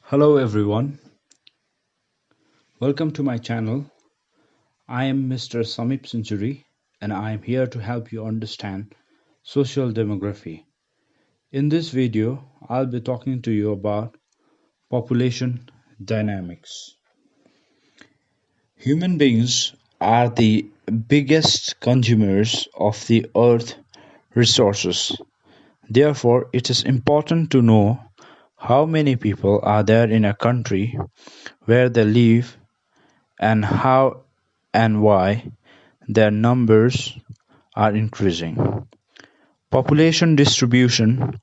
Hello everyone, welcome to my channel. I am Mr. Samip Century and I am here to help you understand social demography. In this video, I'll be talking to you about population dynamics. Human beings are the biggest consumers of the earth resources. Therefore, it is important to know how many people are there in a country, where they live, and how and why their numbers are increasing. Population distribution,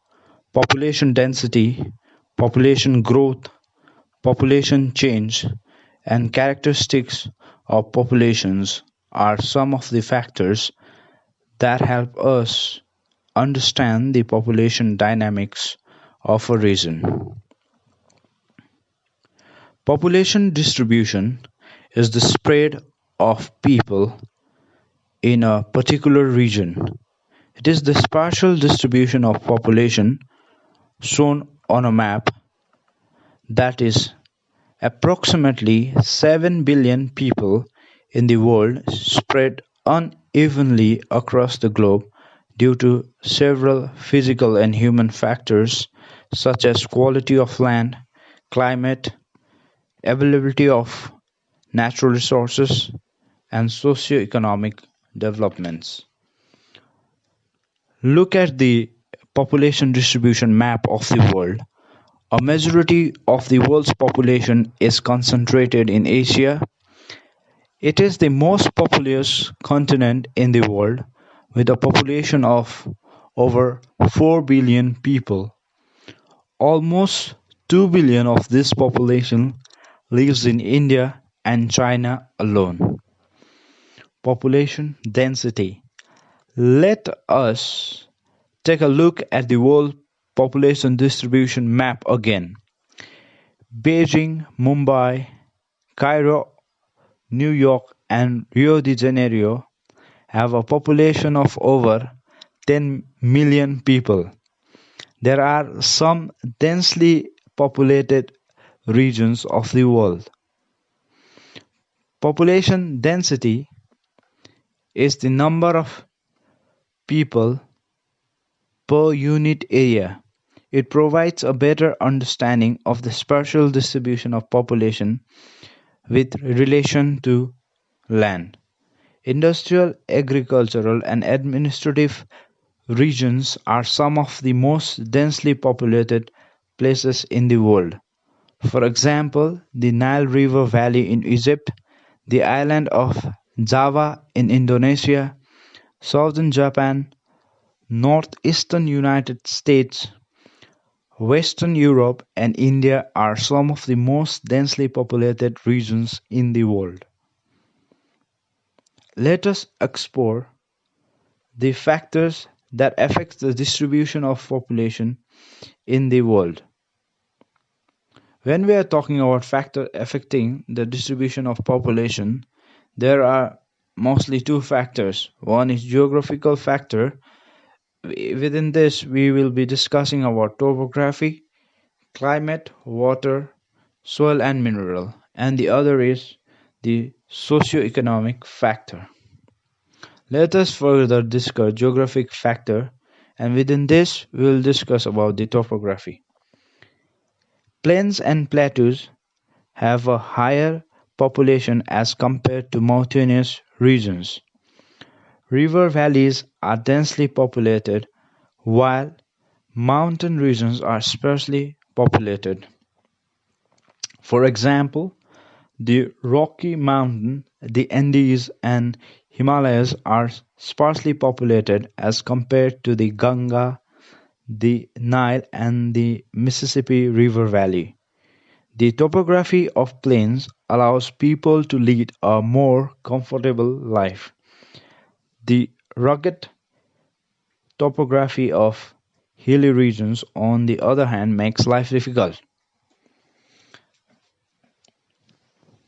population density, population growth, population change, and characteristics of populations are some of the factors that help us understand the population dynamics of a region. Population distribution is the spread of people in a particular region. It is the spatial distribution of population shown on a map, that is, approximately 7 billion people in the world spread unevenly across the globe due to several physical and human factors such as quality of land, climate, availability of natural resources, and socio-economic developments. Look at the population distribution map of the world. A majority of the world's population is concentrated in Asia. It is the most populous continent in the world, with a population of over 4 billion people. Almost 2 billion of this population lives in India and China alone. Population density. Let us take a look at the world population distribution map again. Beijing, Mumbai, Cairo, New York, and Rio de Janeiro have a population of over 10 million people. There are some densely populated regions of the world. Population density is the number of people per unit area. It provides a better understanding of the spatial distribution of population with relation to land. Industrial, agricultural, and administrative regions are some of the most densely populated places in the world. For example, the Nile River Valley in Egypt, the island of Java in Indonesia, southern Japan, northeastern United States, Western Europe, and India are some of the most densely populated regions in the world. Let us explore the factors that affect the distribution of population in the world. When we are talking about factors affecting the distribution of population, there are mostly two factors. One is geographical factor. Within this, we will be discussing about topography, climate, water, soil and mineral, and the other is the socio-economic factor. Let us further discuss geographic factor, and within this we will discuss about the topography. Plains and plateaus have a higher population as compared to mountainous regions. River valleys are densely populated, while mountain regions are sparsely populated. For example, the Rocky Mountain, the Andes, and Himalayas are sparsely populated as compared to the Ganga, the Nile, and the Mississippi River Valley. The topography of plains allows people to lead a more comfortable life. The rugged topography of hilly regions, on the other hand, makes life difficult.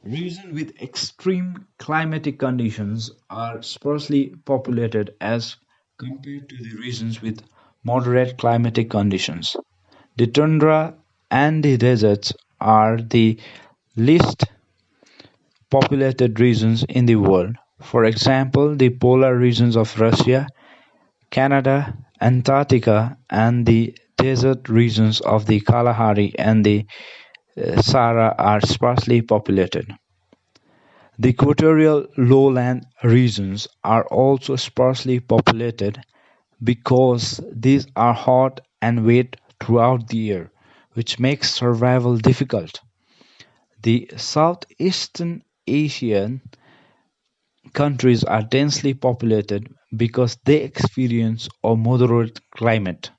Regions with extreme climatic conditions are sparsely populated as compared to the regions with moderate climatic conditions. The tundra and the deserts are the least populated regions in the world. For example, the polar regions of Russia, Canada, Antarctica, and the desert regions of the Kalahari and the Sahara are sparsely populated. The equatorial lowland regions are also sparsely populated because these are hot and wet throughout the year, which makes survival difficult. The Southeastern Asian countries are densely populated because they experience a moderate climate.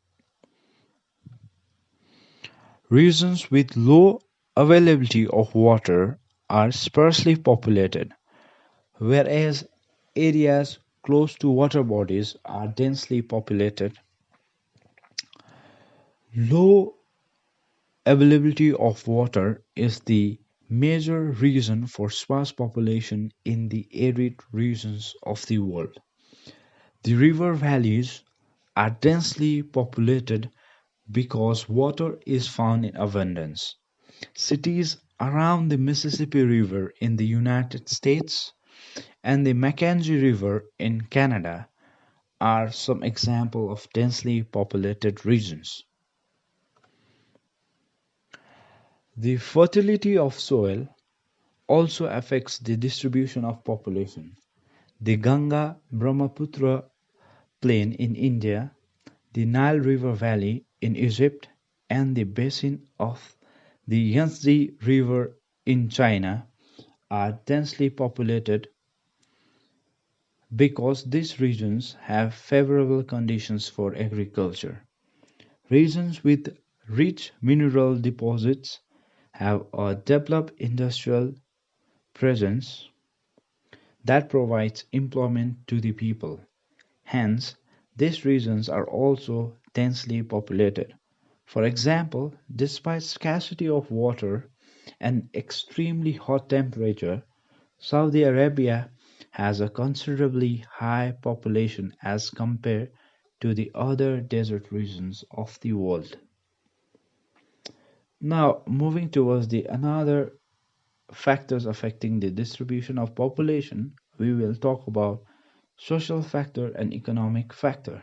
Regions with low availability of water are sparsely populated, whereas areas close to water bodies are densely populated. Low availability of water is the major reason for sparse population in the arid regions of the world. The river valleys are densely populated because water is found in abundance. Cities around the Mississippi River in the United States and the Mackenzie River in Canada are some examples of densely populated regions. The fertility of soil also affects the distribution of population. The Ganga-Brahmaputra plain in India, the Nile River Valley in Egypt, and the basin of the Yangtze River in China are densely populated because these regions have favorable conditions for agriculture. Regions with rich mineral deposits have a developed industrial presence that provides employment to the people. Hence, these regions are also densely populated. For example, despite scarcity of water and extremely hot temperature, Saudi Arabia has a considerably high population as compared to the other desert regions of the world. Now, moving towards the another factors affecting the distribution of population, we will talk about social factor and economic factor.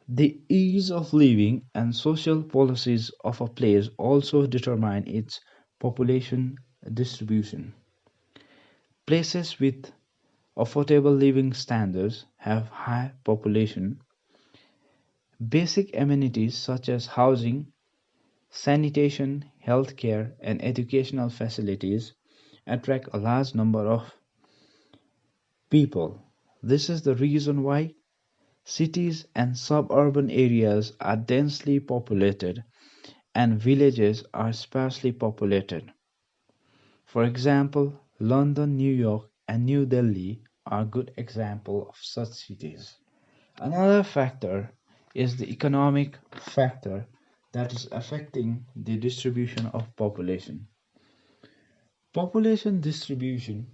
The ease of living and social policies of a place also determine its population distribution. Places with affordable living standards have high population. Basic amenities such as housing, sanitation, healthcare, and educational facilities attract a large number of people. This is the reason why cities and suburban areas are densely populated and villages are sparsely populated. For example, London, New York, and New Delhi are good examples of such cities. Another factor is the economic factor that is affecting the distribution of population. Population distribution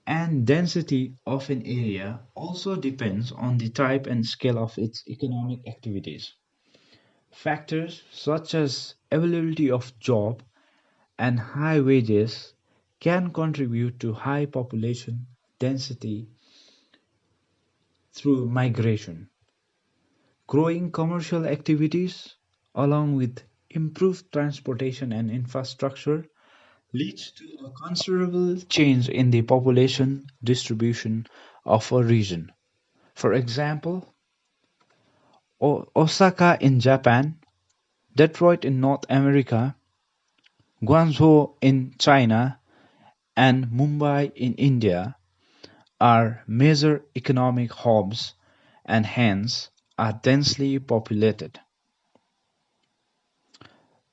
and density of an area also depends on the type and scale of its economic activities. Factors such as availability of job and high wages can contribute to high population density through migration. Growing commercial activities, along with improved transportation and infrastructure, leads to a considerable change in the population distribution of a region. For example, Osaka in Japan, Detroit in North America, Guangzhou in China, and Mumbai in India are major economic hubs and hence are densely populated.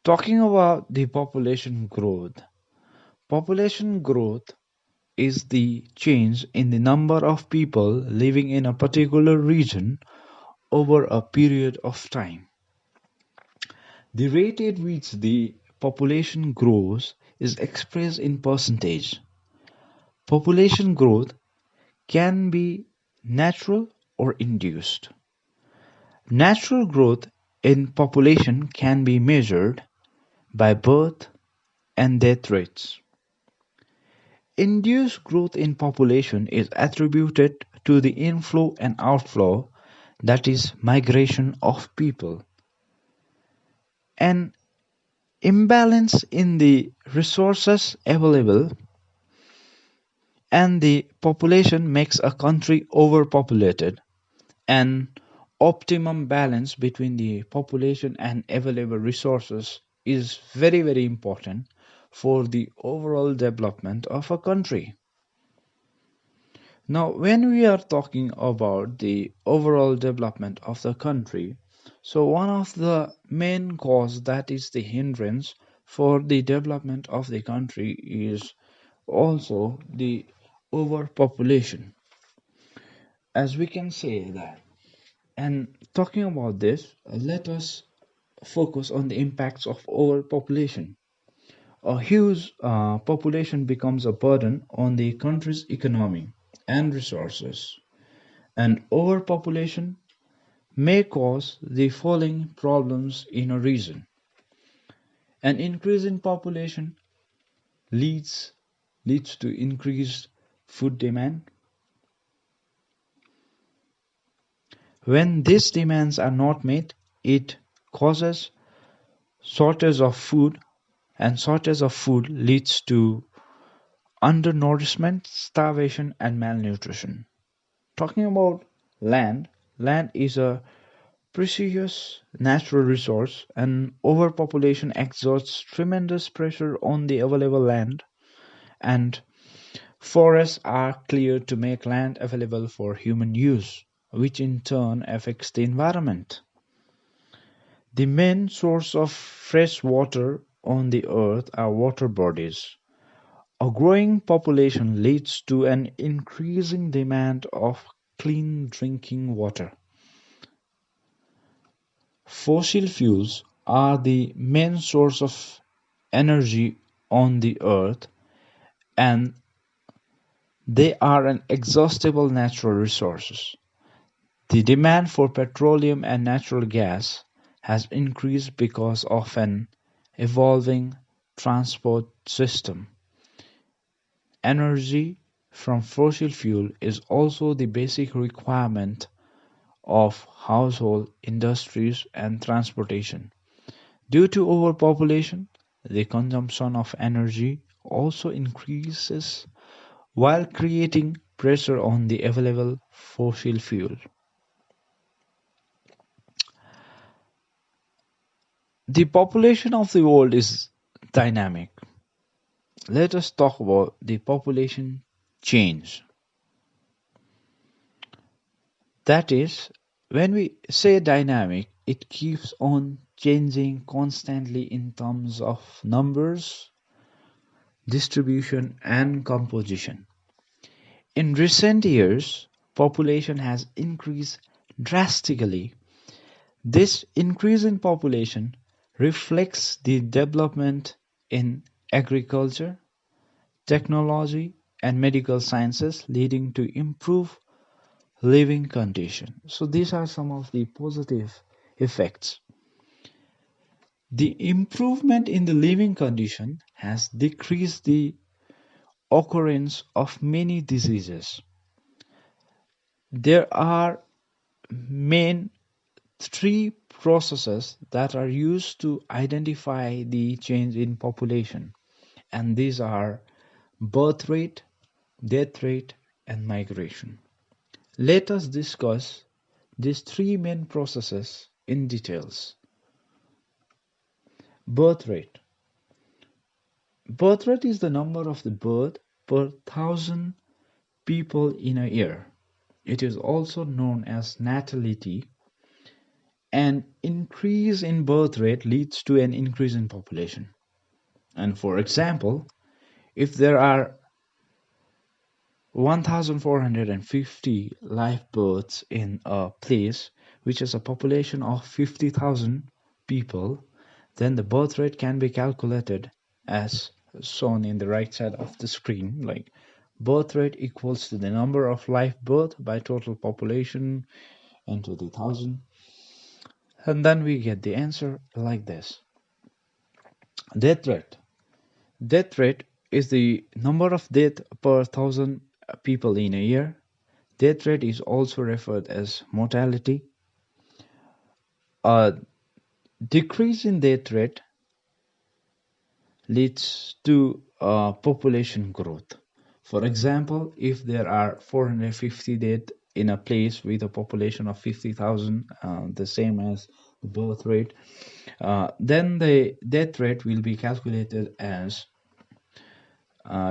Talking about the population growth is the change in the number of people living in a particular region over a period of time. The rate at which the population grows is expressed in percentage. Population growth can be natural or induced. Natural growth in population can be measured by birth and death rates. Induced growth in population is attributed to the inflow and outflow, that is, migration of people. An imbalance in the resources available and the population makes a country overpopulated. An optimum balance between the population and available resources is very, very important for the overall development of a country. Now, when we are talking about the overall development of the country, so one of the main cause that is the hindrance for the development of the country is also the overpopulation, as we can say that. And talking about this, let us focus on the impacts of overpopulation. A huge population becomes a burden on the country's economy and resources, and overpopulation may cause the following problems in a region. An increase in population leads to increased food demand. When these demands are not met, it causes shortage of food, and shortage of food leads to undernourishment, starvation, and malnutrition. Talking about land, land is a precious natural resource, and overpopulation exerts tremendous pressure on the available land, and forests are cleared to make land available for human use, which in turn affects the environment. The main source of fresh water on the earth are water bodies. A growing population leads to an increasing demand of clean drinking water. Fossil fuels are the main source of energy on the earth, and they are an exhaustible natural resources. The demand for petroleum and natural gas has increased because of an evolving transport system. Energy from fossil fuel is also the basic requirement of household, industries, and transportation. Due to overpopulation, the consumption of energy also increases while creating pressure on the available fossil fuel. The population of the world is dynamic. Let us talk about the population change. That is, when we say dynamic, it keeps on changing constantly in terms of numbers, distribution, and composition. In recent years, population has increased drastically. This increase in population reflects the development in agriculture, technology, and medical sciences, leading to improved living conditions. So these are some of the positive effects. The improvement in the living condition has decreased the occurrence of many diseases. There are main three processes that are used to identify the change in population, and these are birth rate, death rate, and migration. Let us discuss these three main processes in details. Birth rate. Birth rate is the number of the birth per thousand people in a year. It is also known as natality. An increase in birth rate leads to an increase in population. And for example, if there are 1,450 live births in a place which has a population of 50,000 people, then the birth rate can be calculated as shown in the right side of the screen, like birth rate equals to the number of live birth by total population into the thousand, and then we get the answer like this. Death rate. Death rate is the number of deaths per thousand people in a year. Death rate is also referred as mortality. A decrease in death rate leads to population growth. For example, if there are 450 dead in a place with a population of 50,000, the same as the birth rate, then the death rate will be calculated as,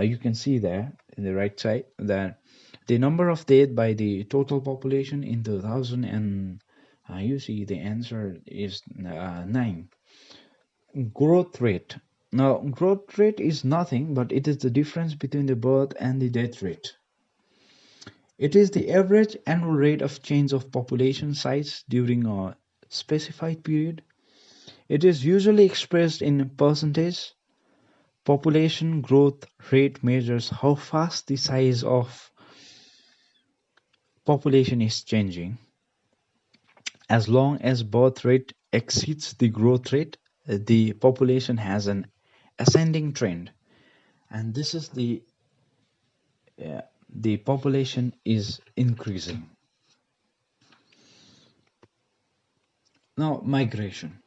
you can see there in the right side, that the number of dead by the total population in 2000, and you see the answer is 9. Growth rate. Now, growth rate is nothing but it is the difference between the birth and the death rate. It is the average annual rate of change of population size during a specified period. It is usually expressed in percentage. Population growth rate measures how fast the size of population is changing. As long as birth rate exceeds the growth rate, the population has an ascending trend, and this is the population is increasing. Now, migration.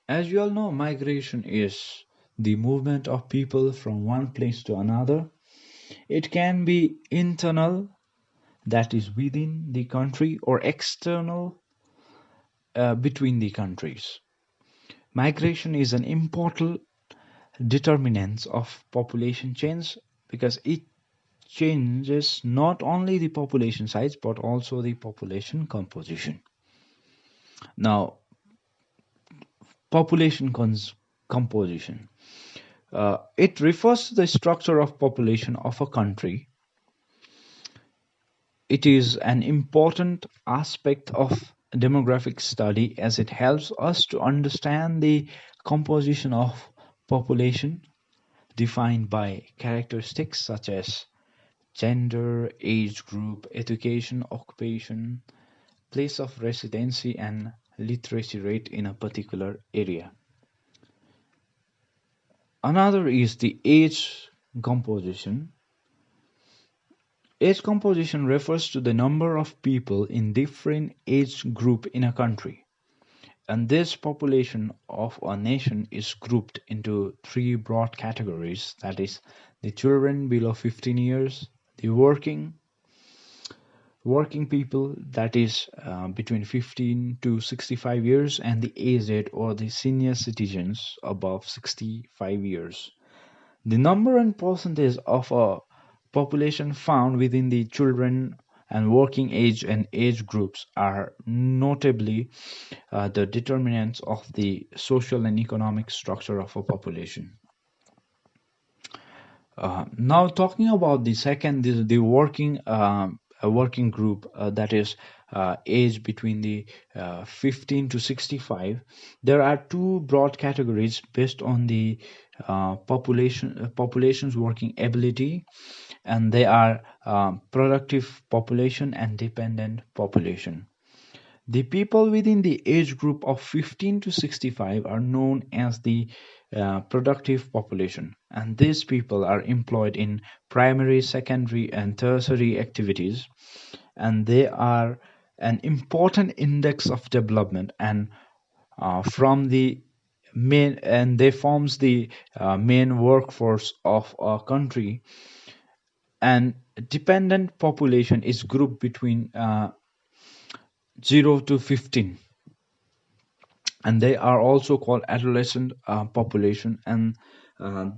As you all know, migration is the movement of people from one place to another. It can be internal, that is within the country, or external, between the countries. Migration is an important determinant of population change because it changes not only the population size but also the population composition. Now, population composition. It refers to the structure of population of a country. It is an important aspect of demographic study as it helps us to understand the composition of population defined by characteristics such as gender, age group, education, occupation, place of residency, and literacy rate in a particular area. Another is the age composition. Age composition refers to the number of people in different age group in a country. And this population of a nation is grouped into 3 broad categories, that is, the children below 15 years, the working people, that is between 15 to 65 years, and the aged or the senior citizens above 65 years. The number and percentage of a population found within the children and working age and age groups are notably the determinants of the social and economic structure of a population. Now talking about the second, the working a working group, that is age between the 15 to 65. There are 2 broad categories based on the population's working ability, and they are productive population and dependent population. The people within the age group of 15 to 65 are known as the productive population, and these people are employed in primary, secondary, and tertiary activities, and they are an important index of development, and from the main, and they forms the main workforce of a country. And dependent population is grouped between 0 to 15, and they are also called adolescent population, and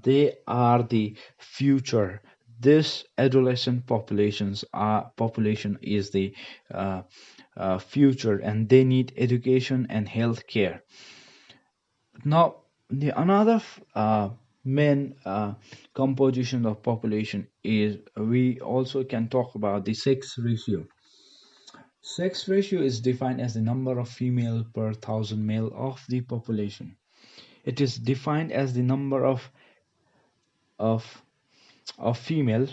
they are the future. This adolescent population is the future, and they need education and health care. Now, the another main composition of population is, we also can talk about the sex ratio. Sex ratio is defined as the number of female per 1,000 male of the population. It is defined as the number of female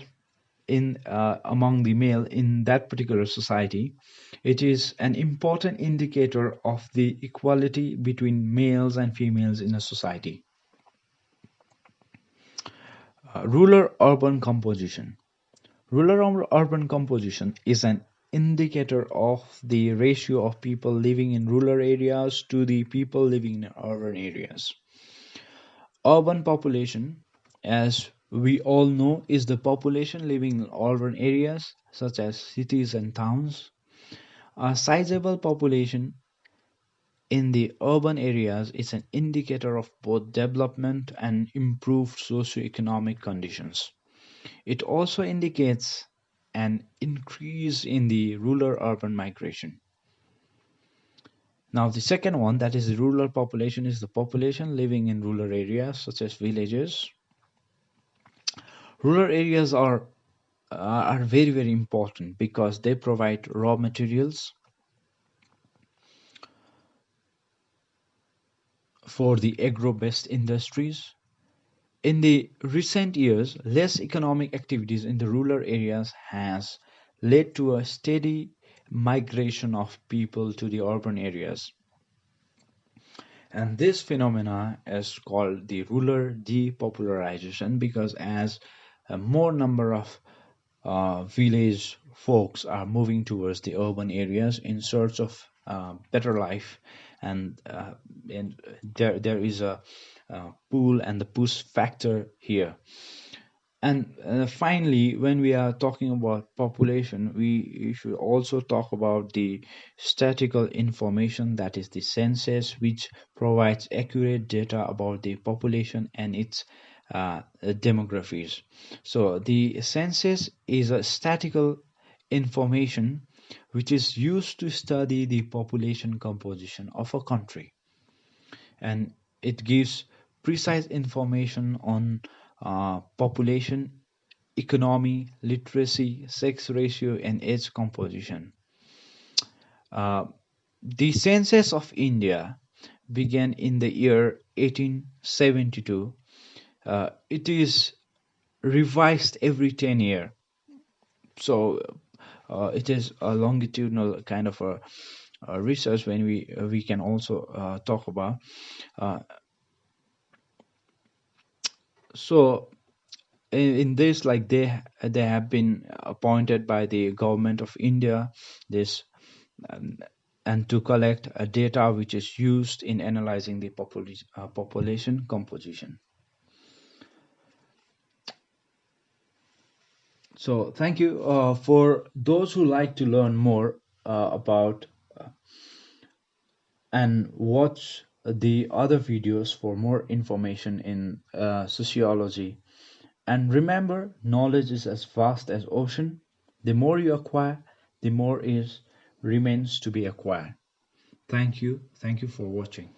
in among the male in that particular society. It is an important indicator of the equality between males and females in a society. Rural-urban composition. Rural-urban composition is an indicator of the ratio of people living in rural areas to the people living in urban areas. Urban population, as we all know, is the population living in urban areas such as cities and towns. A sizable population in the urban areas is an indicator of both development and improved socioeconomic conditions. It also indicates an increase in the rural-urban migration. Now, the second one, that is the rural population, is the population living in rural areas such as villages. Rural areas are very, very important because they provide raw materials for the agro-based industries. In the recent years, less economic activities in the rural areas has led to a steady migration of people to the urban areas. And this phenomena is called the rural depopularization because as a more number of village folks are moving towards the urban areas in search of better life, and there is a pull and the push factor here. And finally, when we are talking about population, we should also talk about the statistical information, that is the census, which provides accurate data about the population and its demographies. So the census is a statistical information which is used to study the population composition of a country, and it gives precise information on population, economy, literacy, sex ratio, and age composition. Uh, the census of India began in the year 1872. It is revised every 10 years. So it is a longitudinal kind of a research when we can also talk about. Uh, so in this, like they have been appointed by the government of India, this um, and to collect data which is used in analyzing the population composition. So thank you for those who like to learn more about and watch the other videos for more information in sociology. And remember, knowledge is as vast as ocean. The more you acquire, the more is remains to be acquired. Thank you. Thank you for watching.